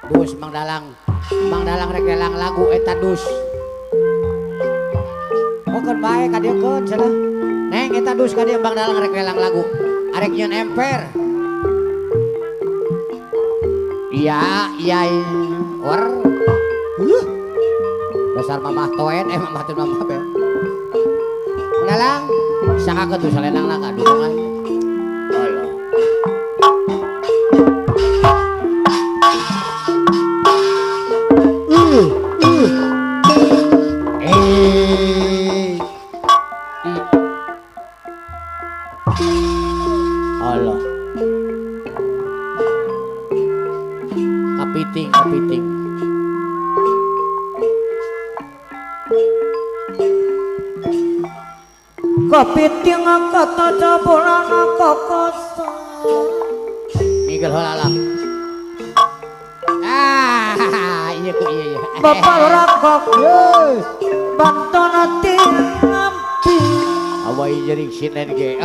Dus Mang Dalang rek lelang lagu eta dus. Bukan bae ka dieu keun cenah. Neng eta dus ka dieu Mang Dalang rek lelang lagu. Arek nyeun emper. Iya, war. Dasar mamah toen, mamah teu mamah be. Mang Dalang, sakakeun tuh salenang na ka duduk lagi. Allah. Kapiting. Kapiting kata jabulan kokosan. Miguel holalah. Iya ku iya. Bapak rakok banton hati ngampi. Awai jering sinen ge.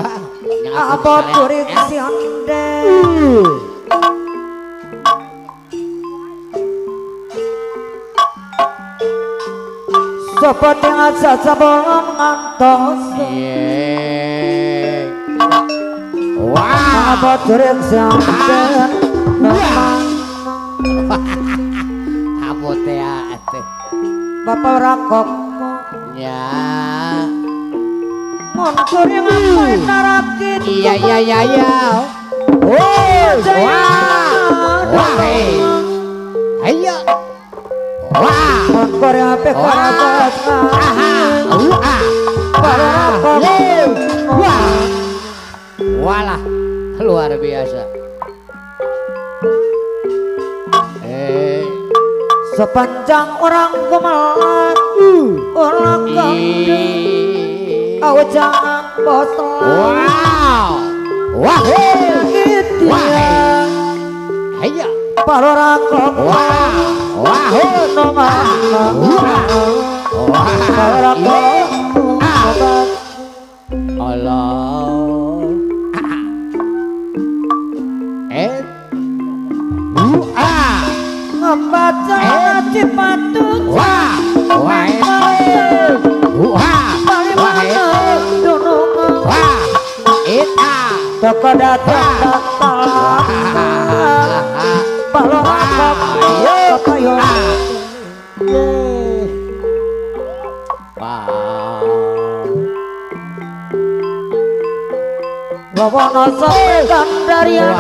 Abot kuring si onde. Seperti asa sebelum ngantos. Wah, abot kuring si onde. Abot ya teh. Bapak rakok. Ya. Mun kuring ngapain narakit. Iya. Wah. Ayo. Wah. Mun kuring ape karabat. Walah, luar biasa. Sepanjang orang gemelat orang gandeng awe jangan bosan. Wah itu ya ayo para rakok nomor para rakok Allah membaca cipatut toko datang balong kapayo bawa sampai Gandaria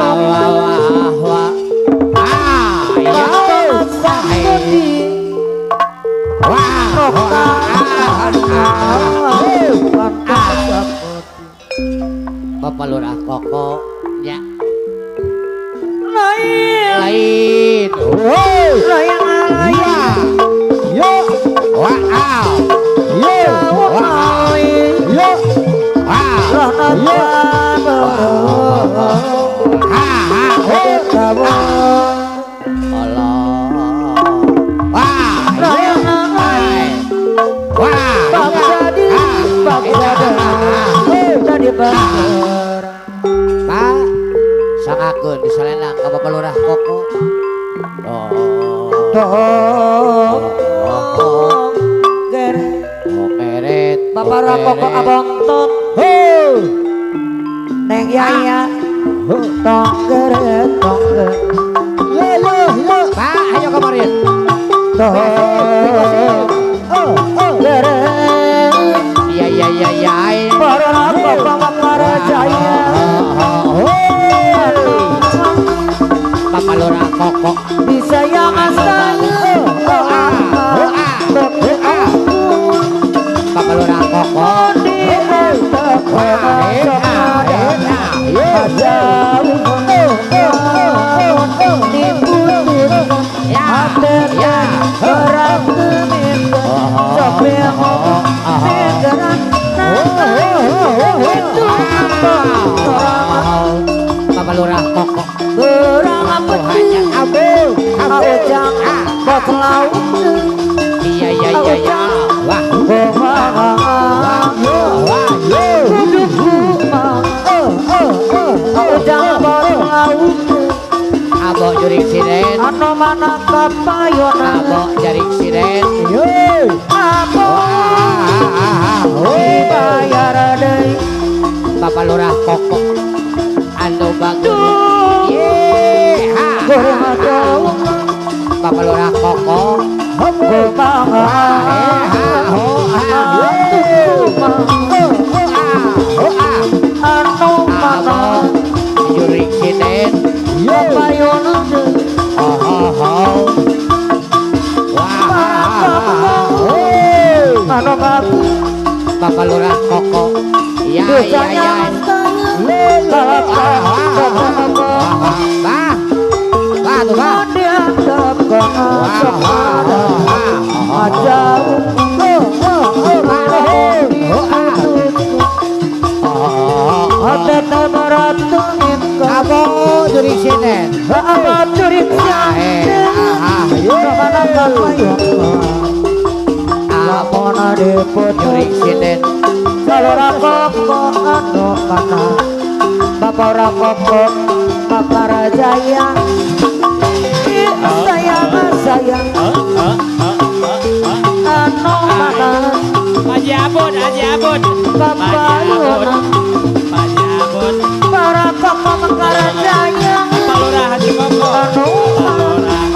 Bapak Lurah Koko ya lain Pak sangakeun disalenang ka Bapak Lurah Koko. Meret Bapak Rakoko abang tot Neng Yaya tong geret Pak ayo kemarin iya para Rakoko para jaya Bapak Lurah Koko bisa yang asal Bapak Lurah Koko Bapak Lurah Koko berang apa hanya abu jangan bot laut jurik sinen anu mana kapayunan abok jarik sinen aku dibayar deui Bapak Lurah Koko anu bagus goreng jauh Bapak Lurah Koko gue banget anu mana jurik sinen kapayunan anu bagus Bapak Lurah Koko ya bah tuh bah dianggap kepada jauh ada beratungin kamu jurik sinen apa jurik kemana kapayun apona diput jurik sinen kalau rakoko anu mana bapak rakoko bapak rajaya sayang anu mana Haji Abun kapayun Haji Abun para koko makarajaya Pak Lurah Haji Koko anu Pak Lurah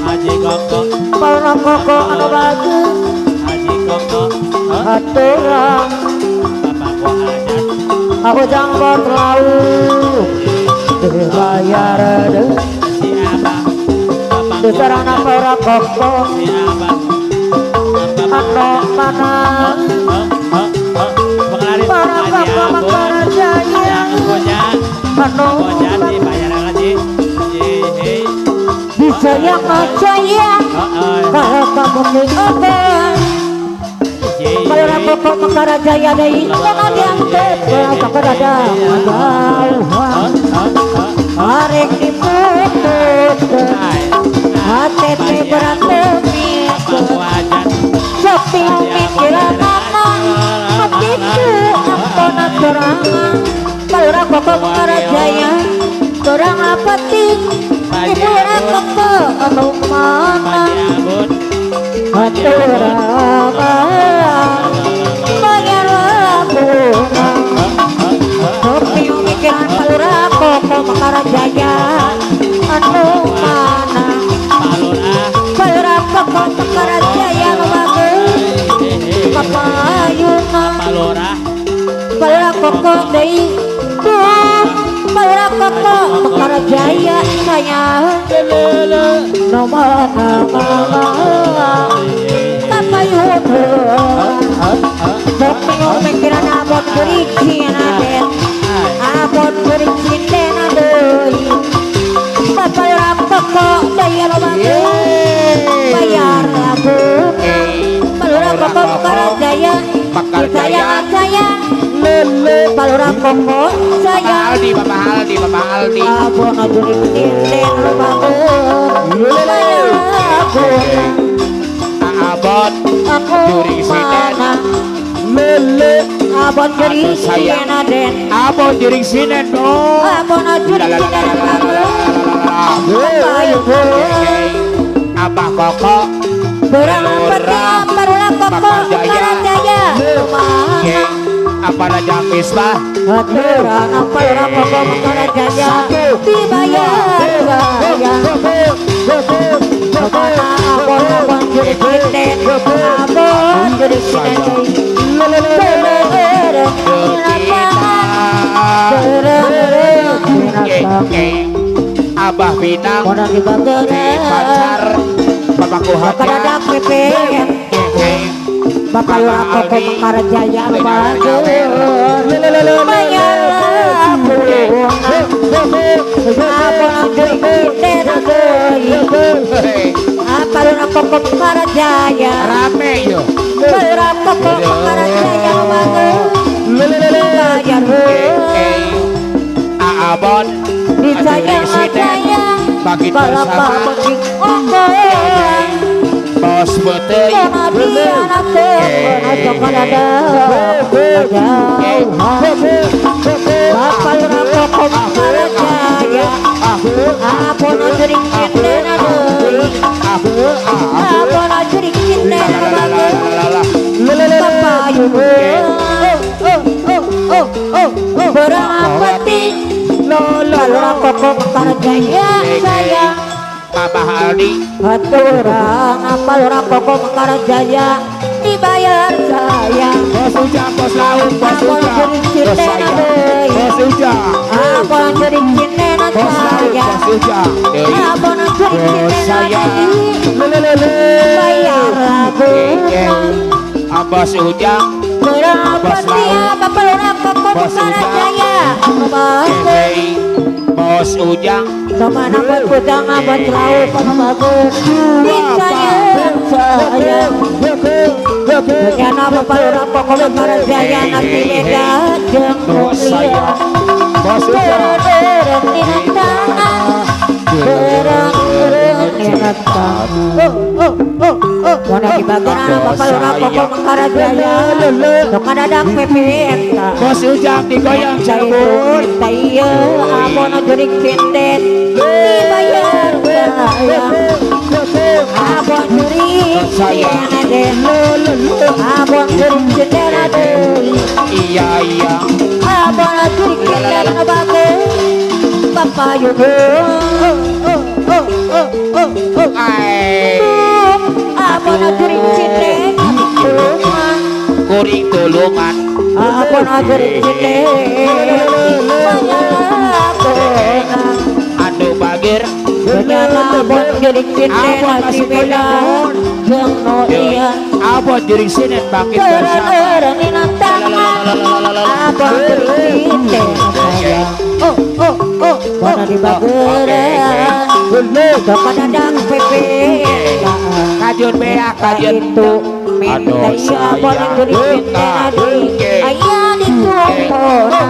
Haji Koko para koko anu bagus Haji Koko aturan Bapak gua adat aku jangkot lalu dibayar deh si Abang Bapak gua besarana para koko si Abang anu mana pengarit para Haji koko Abun makarajaya yang punya anu punya dibayar Haji disayang sayang kalau kamu keoban kalau aku kok makarajaya deui kana diangkat apa kada arek diputut hati berat Bapak gua adat sepi pikiran anak begitu ampona sorangan kalau aku kok makarajaya sorang apa ting ibu aku anu mana Haji Abun aturan bayar aku tapi mikiran palura koko makarajaya anu mana Pak Lurah palura koko makarajaya anu bagus kapayunan Pak Lurah palura koko deui palura koko makarajaya sayang no mana kapayunan tapi mikiran abot beriksi aden abot beriksi den adeui palura koko daya lo bagus bayar aku palura koko makarajaya sayang palura koko sayang Bapak Aldi abon ajurik den lo bagus bayar aku abot aku jurik sinen abon jurik sayang. aden abot jurik sinen dong abon ajurik den kapayunan Abah Koko berang peti palura koko makarajaya mana apa raja misbah aturan palura koko makarajaya dibayar mana abon jurik den abon jurik Abah Pinang Mana dibagere pacar Bapakku Kada ada pepeng Bapak Lurah Koko Makarajaya bagus bayar aku apa anggur den deui apa Lurah Koko Makarajaya rame yo Lurah Koko Makarajaya bagus bayar Aabon disayang sayang bagi balapa bersama bagi onggoan bos betei Nabi anak teh kada ada Bapak Lurah Koko Makarajaya Apona juring cinden aduh Apona juring cinden bagus Papayun Berapati Kalau kokok karjaya sayang Papa Haldi Haturang apa orang kokok karjaya dibayar sayang Bos Ujang, bos laut, bos Apona Ujang, juring bos cinden saya, aduh bos Ujang, Apona juring cinden bos laut, sayang bos Ujang, Apona juring bos cinden saya, aduh bayar lagu Bos Ujang berapa siapa pelurang kokok karjaya bagus Bos Ujang Kemana pun kudang abad laut penuh bagus disayang sayang Bagaimana bapak lurah pokok karjaya nanti beda jeng mulia Berang di tangan Berang di tangan Wana di bagian bapak lurah pokok karjaya Tukang dadang PPNK bos Ujang digoyang cabut. Saya abona jurik cindet dibayar sayang abon jurik cindet abon jurik cindet aduh Iya abona jurik cindet bagus bapak yugo abona jurik cindet Kuring tulungan abona jurik cindet Anu bagir Ternyata abon jurik cindet lagi beda jeng no iya Apa juring sinen bangkit bersama Terang di tangan abon jurik cindet sayang Wana di bageran Tukang dadang pepe Kajun beak kajun itu minta iya abon jurik cindet adik ayah di tumpona